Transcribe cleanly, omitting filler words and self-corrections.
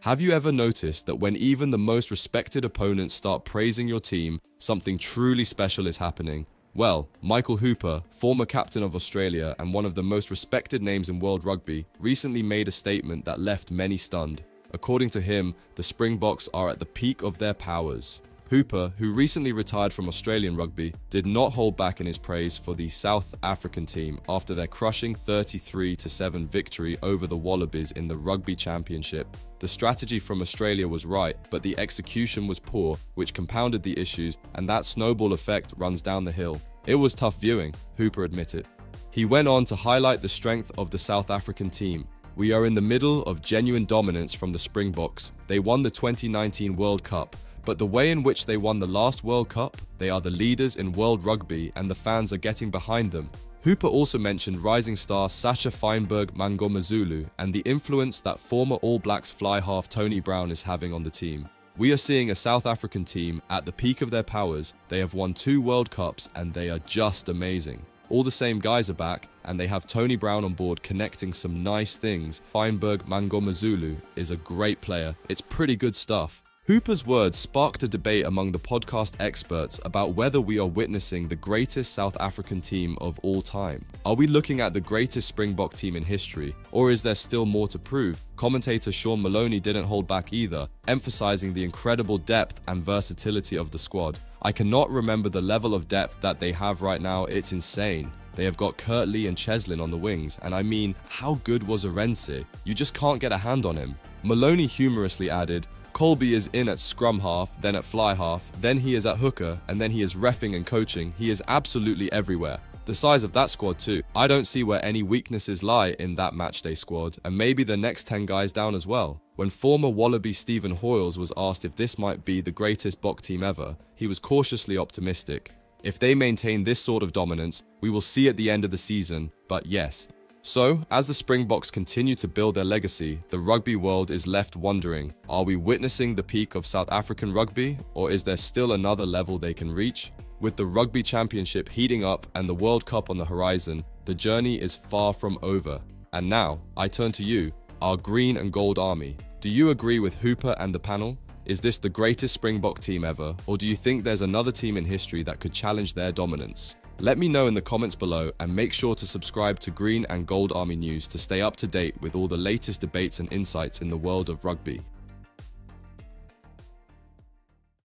Have you ever noticed that when even the most respected opponents start praising your team, something truly special is happening? Well, Michael Hooper, former captain of Australia and one of the most respected names in world rugby, recently made a statement that left many stunned. According to him, the Springboks are at the peak of their powers. Hooper, who recently retired from Australian rugby, did not hold back in his praise for the South African team after their crushing 33-7 victory over the Wallabies in the Rugby Championship. The strategy from Australia was right, but the execution was poor, which compounded the issues, and that snowball effect runs down the hill. It was tough viewing, Hooper admitted. He went on to highlight the strength of the South African team. "We are in the middle of genuine dominance from the Springboks. They won the 2019 World Cup. But the way in which they won the last World Cup, they are the leaders in world rugby and the fans are getting behind them." Hooper also mentioned rising star Sacha Feinberg-Mangomezulu and the influence that former All Blacks fly half Tony Brown is having on the team. "We are seeing a South African team at the peak of their powers. They have won 2 World Cups and they are just amazing. All the same guys are back and they have Tony Brown on board connecting some nice things. Feinberg-Mangomezulu is a great player. It's pretty good stuff." Hooper's words sparked a debate among the podcast experts about whether we are witnessing the greatest South African team of all time. Are we looking at the greatest Springbok team in history, or is there still more to prove? Commentator Sean Maloney didn't hold back either, emphasizing the incredible depth and versatility of the squad. "I cannot remember the level of depth that they have right now, it's insane. They have got Kurt Lee and Cheslin on the wings, and I mean, how good was Arendse? You just can't get a hand on him." Maloney humorously added, "Colby is in at scrum half, then at fly half, then he is at hooker, and then he is reffing and coaching. He is absolutely everywhere. The size of that squad too. I don't see where any weaknesses lie in that matchday squad, and maybe the next 10 guys down as well." When former Wallaby Stephen Hoyles was asked if this might be the greatest Bok team ever, he was cautiously optimistic. "If they maintain this sort of dominance, we will see at the end of the season, but yes." So, as the Springboks continue to build their legacy, the rugby world is left wondering, are we witnessing the peak of South African rugby, or is there still another level they can reach? With the Rugby Championship heating up and the World Cup on the horizon, the journey is far from over. And now, I turn to you, our green and gold army. Do you agree with Hooper and the panel? Is this the greatest Springbok team ever, or do you think there's another team in history that could challenge their dominance? Let me know in the comments below, and make sure to subscribe to Green and Gold Army News to stay up to date with all the latest debates and insights in the world of rugby.